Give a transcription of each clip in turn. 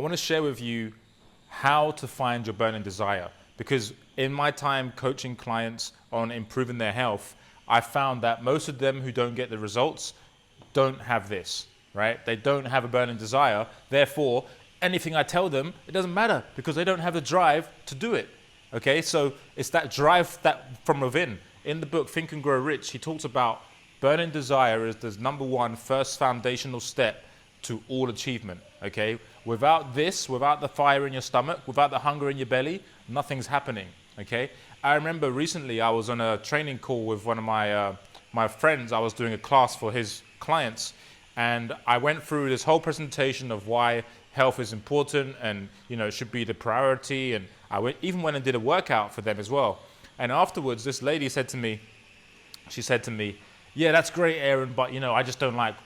want to share with you how to find your burning desire. Because in my time coaching clients on improving their health, I found that most of them who don't get the results don't have this, right? They don't have a burning desire. Therefore, anything I tell them, it doesn't matter because they don't have the drive to do it. Okay, so it's that drive that from within. In the book Think and Grow Rich, he talks about burning desire as the number one first foundational step to all achievement. Okay, without this, without the fire in your stomach, without the hunger in your belly, nothing's happening. Okay, I remember recently I was on a training call with one of my friends. I was doing a class for his clients, and I went through this whole presentation of why health is important and it should be the priority. And I even went and did a workout for them as well. And afterwards, this lady said to me, yeah, that's great, Aaron, but I just don't like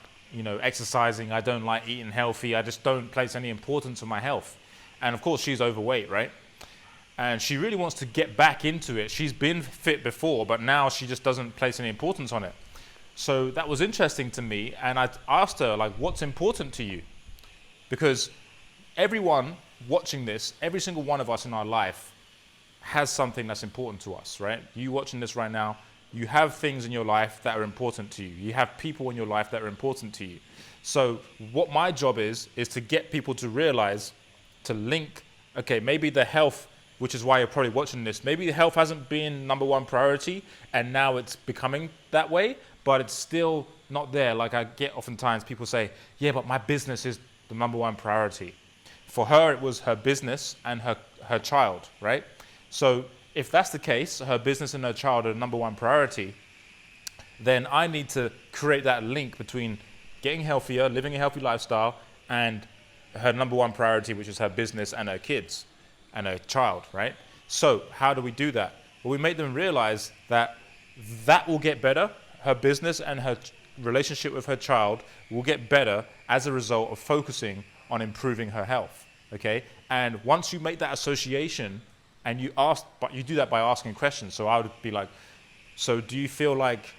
exercising. I don't like eating healthy. I just don't place any importance on my health. And of course, she's overweight, right? And she really wants to get back into it. She's been fit before, but now she just doesn't place any importance on it. So that was interesting to me. And I asked her, like, what's important to you? Because everyone watching this, every single one of us in our life has something that's important to us, right? You watching this right now, you have things in your life that are important to you. You have people in your life that are important to you. So what my job is to get people to realize, to link, okay, maybe the health, which is why you're probably watching this, maybe the health hasn't been number one priority and now it's becoming that way, but it's still not there. Like I get oftentimes people say, yeah, but my business is the number one priority. For her, it was her business and her child, right? So if that's the case, her business and her child are the number one priority, then I need to create that link between getting healthier, living a healthy lifestyle, and her number one priority, which is her business and her kids and her child, right? So how do we do that? Well, we make them realize that will get better. Her business and her relationship with her child will get better as a result of focusing on improving her health, okay? And once you make that association, and you do that by asking questions. So I would be like, so do you feel like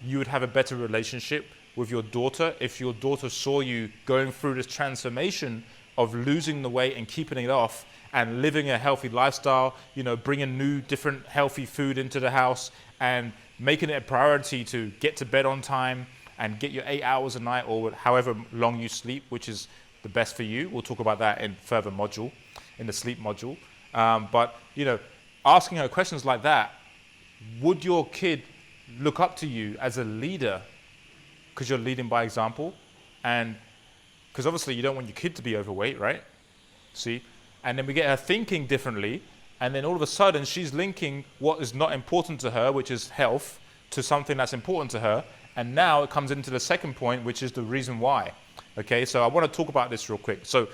you would have a better relationship with your daughter if your daughter saw you going through this transformation of losing the weight and keeping it off and living a healthy lifestyle, bringing new, different healthy food into the house and making it a priority to get to bed on time and get your 8 hours a night or however long you sleep, which is the best for you. We'll talk about that in further module, in the sleep module. But asking her questions like that, would your kid look up to you as a leader because you're leading by example? And because obviously you don't want your kid to be overweight, right? See? And then we get her thinking differently, and then all of a sudden she's linking what is not important to her, which is health, to something that's important to her. And now it comes into the second point, which is the reason why. Okay, so I want to talk about this real quick. So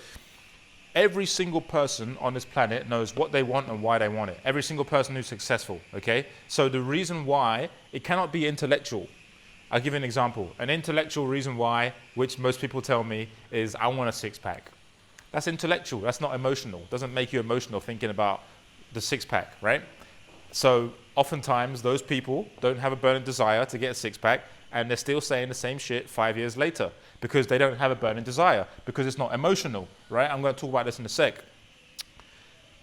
every single person on this planet knows what they want and why they want it. Every single person who's successful, okay? So the reason why, it cannot be intellectual. I'll give you an example. An intellectual reason why, which most people tell me, is I want a six-pack. That's intellectual, that's not emotional. It doesn't make you emotional thinking about the six-pack, right? So oftentimes those people don't have a burning desire to get a six-pack, and they're still saying the same shit 5 years later because they don't have a burning desire, because it's not emotional, right? I'm going to talk about this in a sec.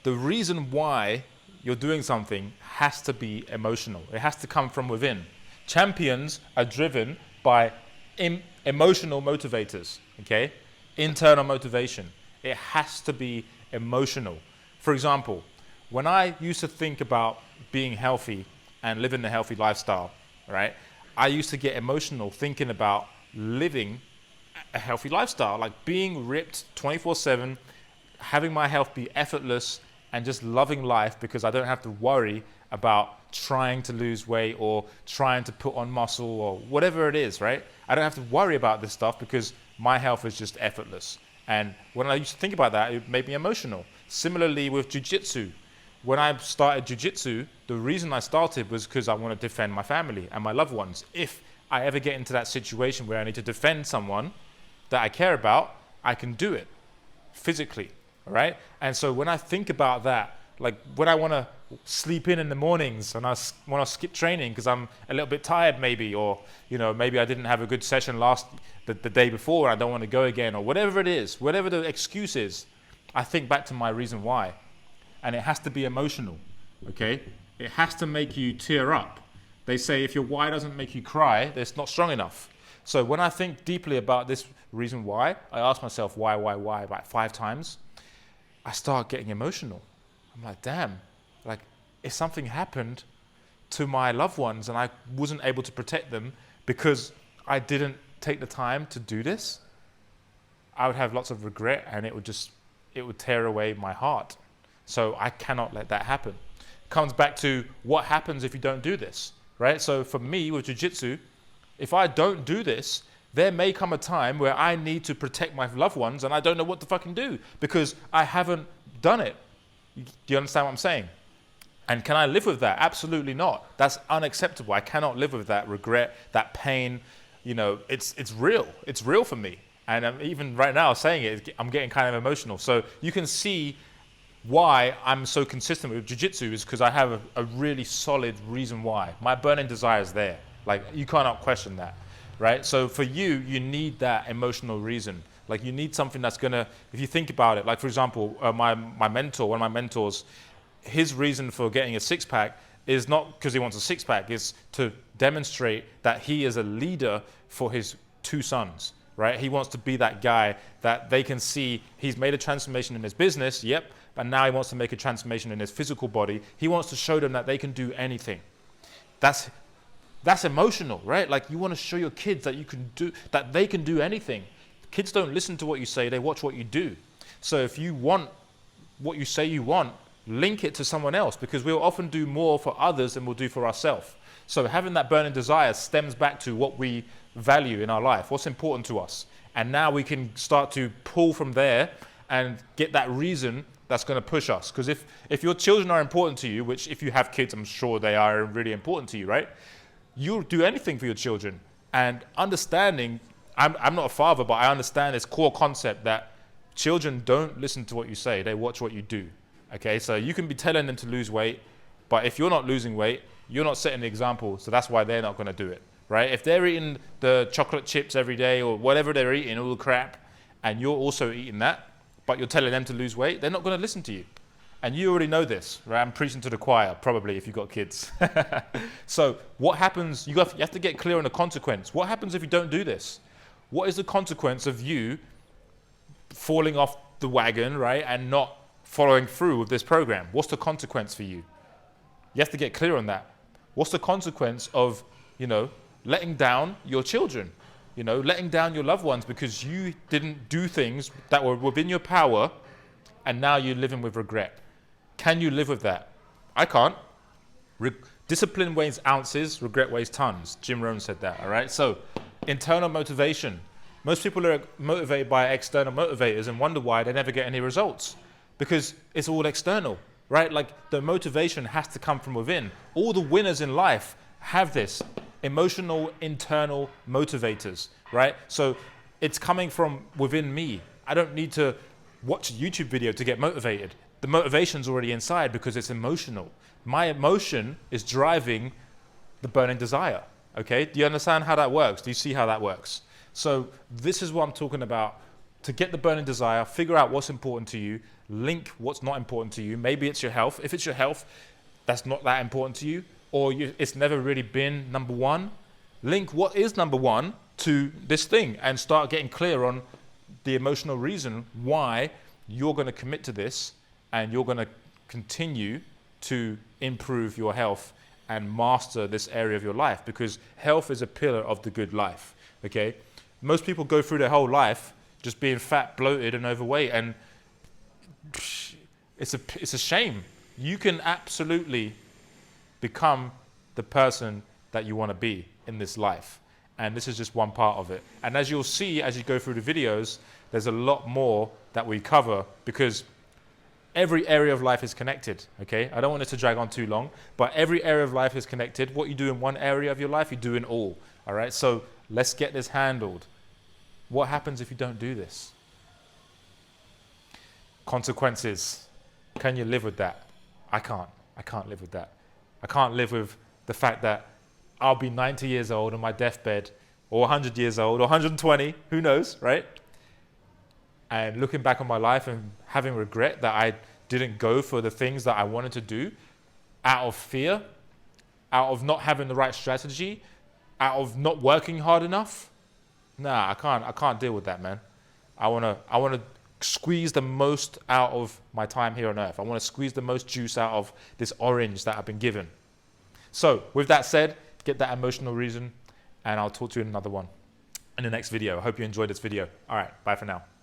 The reason why you're doing something has to be emotional. It has to come from within. Champions are driven by emotional motivators, okay? Internal motivation. It has to be emotional. For example, when I used to think about being healthy and living a healthy lifestyle, right? I used to get emotional thinking about living a healthy lifestyle, like being ripped 24/7, having my health be effortless and just loving life because I don't have to worry about trying to lose weight or trying to put on muscle or whatever it is, right? I don't have to worry about this stuff because my health is just effortless. And when I used to think about that, it made me emotional. Similarly with jiu-jitsu. When I started jiu-jitsu, the reason I started was because I want to defend my family and my loved ones. If I ever get into that situation where I need to defend someone that I care about, I can do it physically, all right? And so when I think about that, like when I want sleep in the mornings and when I skip training because I'm a little bit tired maybe, or maybe I didn't have a good session the day before and I don't want to go again, or whatever it is, whatever the excuse is, I think back to my reason why. And it has to be emotional, okay? It has to make you tear up. They say if your why doesn't make you cry, then it's not strong enough. So when I think deeply about this reason why, I ask myself why, about 5 times, I start getting emotional. I'm like, damn, like if something happened to my loved ones and I wasn't able to protect them because I didn't take the time to do this, I would have lots of regret and it would tear away my heart. So I cannot let that happen. Comes back to what happens if you don't do this, right? So for me with jiu-jitsu, if I don't do this, there may come a time where I need to protect my loved ones and I don't know what to fucking do because I haven't done it. Do you understand what I'm saying? And can I live with that? Absolutely not. That's unacceptable. I cannot live with that regret, that pain. It's real. It's real for me. And even right now saying it, I'm getting kind of emotional. So you can see why I'm so consistent with jiu-jitsu is because I have a really solid reason why. My burning desire is there. Like, you cannot question that, right? So for you need that emotional reason. Like, you need something that's gonna, if you think about it, like for example, my mentor, one of my mentors, his reason for getting a 6-pack is not because he wants a 6-pack, it's to demonstrate that he is a leader for his 2 sons, right? He wants to be that guy that they can see he's made a transformation in his business, yep, but now he wants to make a transformation in his physical body. He wants to show them that they can do anything. That's emotional, right? Like, you want to show your kids that they can do anything. Kids don't listen to what you say, they watch what you do. So if you want what you say you want, link it to someone else, because we'll often do more for others than we'll do for ourselves. So having that burning desire stems back to what we value in our life, what's important to us. And now we can start to pull from there and get that reason that's going to push us. Because if your children are important to you, which if you have kids, I'm sure they are really important to you, right? You'll do anything for your children. And understanding, I'm not a father, but I understand this core concept that children don't listen to what you say, they watch what you do. Okay, so you can be telling them to lose weight, but if you're not losing weight, you're not setting the example, so that's why they're not going to do it, right? If they're eating the chocolate chips every day or whatever they're eating, all the crap, and you're also eating that, but you're telling them to lose weight, they're not going to listen to you. And you already know this, right? I'm preaching to the choir, probably, if you've got kids. So what happens, you have to get clear on the consequence. What happens if you don't do this? What is the consequence of you falling off the wagon, right, and not following through with this program? What's the consequence for you? You have to get clear on that. What's the consequence of, letting down your children? Letting down your loved ones because you didn't do things that were within your power, and now you're living with regret. Can you live with that? I can't. Discipline weighs ounces, regret weighs tons. Jim Rohn said that, all right? So, internal motivation. Most people are motivated by external motivators and wonder why they never get any results. Because it's all external, right? Like, the motivation has to come from within. All the winners in life have this. Emotional, internal motivators, right? So, it's coming from within me. I don't need to watch a YouTube video to get motivated. The motivation's already inside because it's emotional. My emotion is driving the burning desire, okay? Do you understand how that works? Do you see how that works? So this is what I'm talking about. To get the burning desire, figure out what's important to you, link what's not important to you. Maybe it's your health. If it's your health, that's not that important to you, or it's never really been number one. Link what is number one to this thing and start getting clear on the emotional reason why you're going to commit to this and you're going to continue to improve your health and master this area of your life, because health is a pillar of the good life, okay? Most people go through their whole life just being fat, bloated, and overweight, and it's a shame. You can absolutely become the person that you want to be in this life, and this is just one part of it. And as you'll see as you go through the videos, there's a lot more that we cover, because every area of life is connected, okay? I don't want it to drag on too long, but every area of life is connected. What you do in one area of your life, you do in all, all right? So let's get this handled. What happens if you don't do this? Consequences. Can you live with that? I can't. I can't live with that. I can't live with the fact that I'll be 90 years old on my deathbed, or 100 years old, or 120, who knows, right? And looking back on my life and having regret that I didn't go for the things that I wanted to do out of fear, out of not having the right strategy, out of not working hard enough. Nah, I can't deal with that, man. I wanna squeeze the most out of my time here on earth. I want to squeeze the most juice out of this orange that I've been given. So with that said, get that emotional reason, and I'll talk to you in another one in the next video. I hope you enjoyed this video. All right, bye for now.